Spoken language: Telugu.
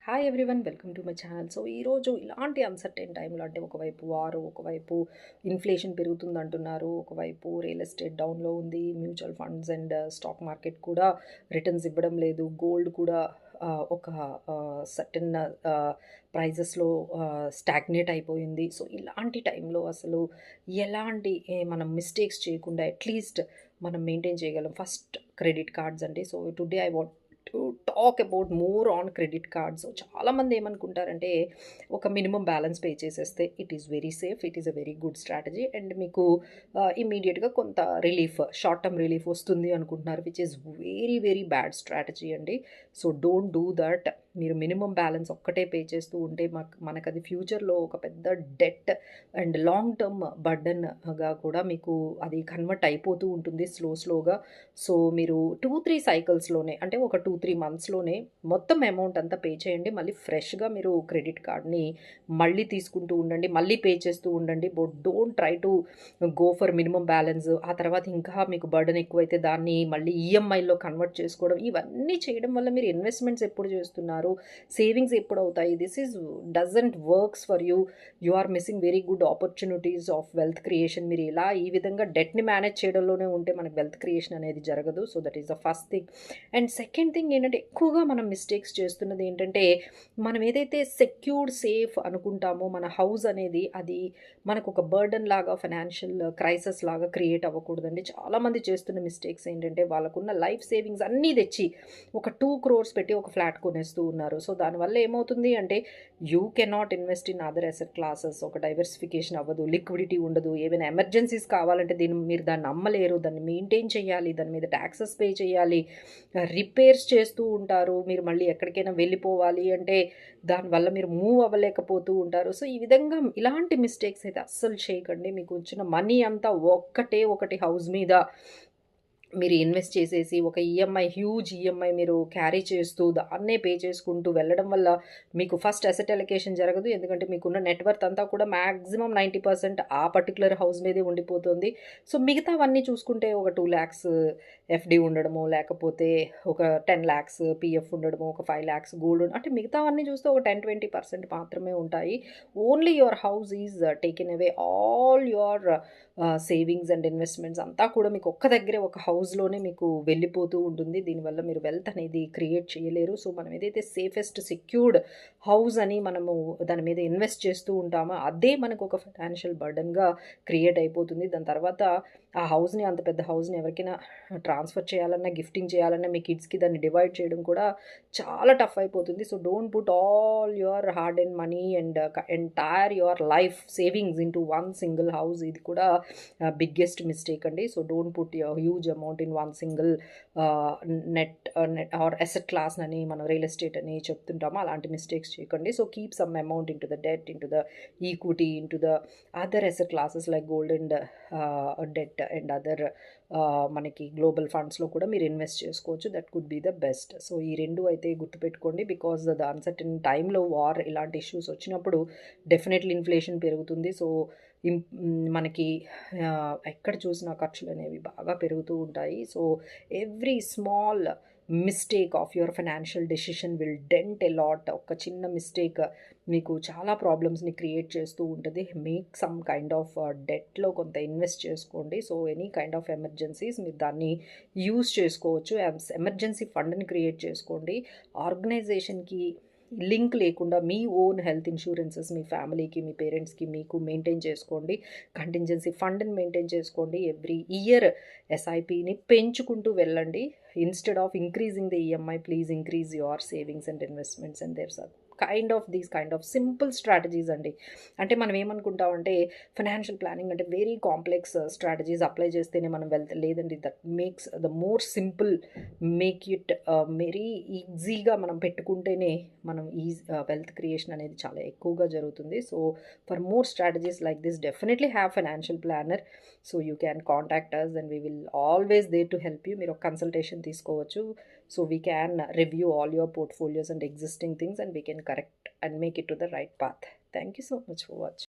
Hi everyone, welcome to my channel. So ఈరోజు ఇలాంటి అన్సర్టైన్ టైంలో, అంటే ఒకవైపు వారు, ఒకవైపు ఇన్ఫ్లేషన్ పెరుగుతుంది అంటున్నారు, ఒకవైపు రియల్ ఎస్టేట్ డౌన్లో ఉంది, mutual funds and stock market కూడా రిటర్న్స్ ఇవ్వడం లేదు, గోల్డ్ కూడా ఒక సర్టన్ ప్రైజెస్లో స్టాగ్నేట్ అయిపోయింది. సో ఇలాంటి టైంలో అసలు ఎలాంటి మనం మిస్టేక్స్ చేయకుండా అట్లీస్ట్ మనం మెయింటైన్ చేయగలం. ఫస్ట్ క్రెడిట్ కార్డ్స్ అండి. So today I want to talk about more on credit cards. చాలామంది ఏమనుకుంటారంటే ఒక మినిమం బ్యాలెన్స్ పే చేసేస్తే it is very safe, it is a very good strategy and మీకు ఇమీడియట్గా కొంత రిలీఫ్, షార్ట్ టర్మ్ రిలీఫ్ వస్తుంది అనుకుంటున్నారు, which is very very bad strategy అండి. So don't do that. మీరు మినిమం బ్యాలెన్స్ ఒక్కటే పే చేస్తూ ఉంటే మనకు అది ఫ్యూచర్లో ఒక పెద్ద డెట్ అండ్ లాంగ్ టర్మ్ బర్డన్గా కూడా మీకు అది కన్వర్ట్ అయిపోతూ ఉంటుంది స్లోగా. సో మీరు 2-3 సైకిల్స్లోనే, అంటే ఒక 2-3 మంత్స్లోనే మొత్తం అమౌంట్ అంతా పే చేయండి. మళ్ళీ ఫ్రెష్గా మీరు క్రెడిట్ కార్డ్ని మళ్ళీ తీసుకుంటూ ఉండండి, మళ్ళీ పే చేస్తూ ఉండండి. But don't try to go for minimum balance. ఆ తర్వాత ఇంకా మీకు బర్డన్ ఎక్కువైతే దాన్ని మళ్ళీ ఈఎంఐలో కన్వర్ట్ చేసుకోవడం, ఇవన్నీ చేయడం వల్ల మీరు ఇన్వెస్ట్మెంట్స్ ఎప్పుడు చేస్తున్నారు, సేవింగ్స్ ఎప్పుడు అవుతాయి? This is doesn't works for you. You are missing very good opportunities of wealth creation. మీరు ఇలా ఈ విధంగా డెట్ని మేనేజ్ చేయడంలోనే ఉంటే మనకు వెల్త్ క్రియేషన్ అనేది జరగదు. So that is the first thing. And second thing ఏంటంటే, ఎక్కువగా మనం మిస్టేక్స్ చేస్తున్నది ఏంటంటే, మనం ఏదైతే సెక్యూర్డ్ సేఫ్ అనుకుంటామో మన హౌస్ అనేది, అది మనకు ఒక బర్డన్ లాగా, ఫైనాన్షియల్ క్రైసిస్ లాగా క్రియేట్ అవ్వకూడదండి. చాలామంది చేస్తున్న మిస్టేక్స్ ఏంటంటే, వాళ్ళకున్న లైఫ్ సేవింగ్స్ అన్నీ తెచ్చి ఒక 2 crores పెట్టి ఒక ఫ్లాట్ కొనేస్తూ ఉన్నారు. సో దానివల్ల ఏమవుతుంది అంటే, you cannot invest in other asset classes. ఒక డైవర్సిఫికేషన్ అవ్వదు, లిక్విడిటీ ఉండదు, ఏమైనా ఎమర్జెన్సీస్ కావాలంటే మీరు దాన్ని అమ్మలేరు, దాన్ని మెయింటైన్ చేయాలి, దాని మీద ట్యాక్సెస్ పే చేయాలి, రిపేర్స్ చేస్తూ ఉంటారు. మీరు మళ్ళీ ఎక్కడికైనా వెళ్ళిపోవాలి అంటే దానివల్ల మీరు మూవ్ అవ్వలేకపోతూ ఉంటారు. సో ఈ విధంగా ఇలాంటి మిస్టేక్స్ అయితే అస్సలు చేయకండి. మీకు వచ్చిన మనీ అంతా ఒకటి హౌస్ మీద మీరు ఇన్వెస్ట్ చేసేసి ఒక హ్యూజ్ ఈఎంఐ మీరు క్యారీ చేస్తూ దాన్నే పే చేసుకుంటూ వెళ్ళడం వల్ల మీకు ఫస్ట్ అసెట్ అలొకేషన్ జరగదు. ఎందుకంటే మీకున్న నెట్వర్త్ అంతా కూడా మ్యాక్సిమం 90% ఆ పర్టికులర్ హౌస్ మీదే ఉండిపోతుంది. సో మిగతావన్నీ చూసుకుంటే ఒక 2 lakhs ఎఫ్డి ఉండడము, లేకపోతే ఒక 10 lakhs పిఎఫ్ ఉండడము, ఒక 5 lakhs గోల్డ్, అంటే మిగతావన్నీ చూస్తే ఒక 10-20% మాత్రమే ఉంటాయి. Only your house is taken away all your savings and investments అంతా కూడా మీకు ఒక్క దగ్గరే, ఒక హౌస్లోనే మీకు వెళ్ళిపోతూ ఉంటుంది. దీనివల్ల మీరు వెల్త్ అనేది క్రియేట్ చేయలేరు. సో మనం ఏదైతే సేఫెస్ట్ సెక్యూర్డ్ హౌస్ అని మనము దాని మీద ఇన్వెస్ట్ చేస్తూ ఉంటామో అదే మనకు ఒక ఫైనాన్షియల్ బర్డన్గా క్రియేట్ అయిపోతుంది. దాని తర్వాత ఆ హౌస్ని, అంత పెద్ద హౌస్ని ఎవరికైనా ట్రాన్స్ఫర్ చేయాలన్నా, గిఫ్టింగ్ చేయాలన్నా, మీ కిడ్స్కి దాన్ని డివైడ్ చేయడం కూడా చాలా టఫ్ అయిపోతుంది. So don't put all your hard and money and entire your life savings into one single house. ఇది కూడా బిగ్గెస్ట్ మిస్టేక్ అండి. So don't put your huge amount in one single net or asset class అని మనం రియల్ ఎస్టేట్ అని చెప్తుంటాము. అలాంటి మిస్టేక్స్ చేయకండి. So keep some amount into the debt, into the equity, into the other asset classes like gold and debt and other మనకి గ్లోబల్ ఫండ్స్లో కూడా మీరు ఇన్వెస్ట్ చేసుకోవచ్చు. That could be the best. So ఈ రెండు అయితే గుర్తుపెట్టుకోండి. బికాజ్ ద అన్సర్టన్ టైంలో వార్, ఇలాంటి ఇష్యూస్ వచ్చినప్పుడు డెఫినెట్లీ ఇన్ఫ్లేషన్ పెరుగుతుంది. సో మనకి ఎక్కడ చూసినా ఖర్చులు అనేవి బాగా పెరుగుతూ ఉంటాయి. So every small mistake of your financial decision will dent a lot. ఒక చిన్న మిస్టేక్ మీకు చాలా ప్రాబ్లమ్స్ని క్రియేట్ చేస్తూ ఉంటుంది. మేక్ సమ్ కైండ్ ఆఫ్ డెట్లో కొంత ఇన్వెస్ట్ చేసుకోండి. So any kind of emergencies మీరు దాన్ని యూజ్ చేసుకోవచ్చు. ఎమర్జెన్సీ ఫండ్ని క్రియేట్ చేసుకోండి. ఆర్గనైజేషన్కి లింక్ లేకుండా మీ ఓన్ హెల్త్ ఇన్సూరెన్సెస్ మీ ఫ్యామిలీకి, మీ పేరెంట్స్కి, మీకు మెయింటైన్ చేసుకోండి. కంటింజెన్సీ ఫండ్ని మెయింటైన్ చేసుకోండి. ఎవ్రీ ఇయర్ ఎస్ఐపిని పెంచుకుంటూ వెళ్ళండి. Instead of increasing the EMI, please increase your savings and investments. And there's are these kind of simple strategies అండి. అంటే మనం ఏమనుకుంటామంటే ఫైనాన్షియల్ ప్లానింగ్ అంటే వెరీ కాంప్లెక్స్ స్ట్రాటజీస్ అప్లై చేస్తేనే మనం వెళ్తే, లేదండి. That makes the more simple, make it very ఈజీగా మనం పెట్టుకుంటేనే మనం వెల్త్ క్రియేషన్ అనేది చాలా ఎక్కువగా జరుగుతుంది. So for more strategies like this, definitely have financial planner. So you can contact us and we will always there to help you. మీరు ఒక కన్సల్టేషన్ తీసుకోవచ్చు. So we can review all your portfolios and existing things and we can correct and make it to the right path. Thank you so much for watching.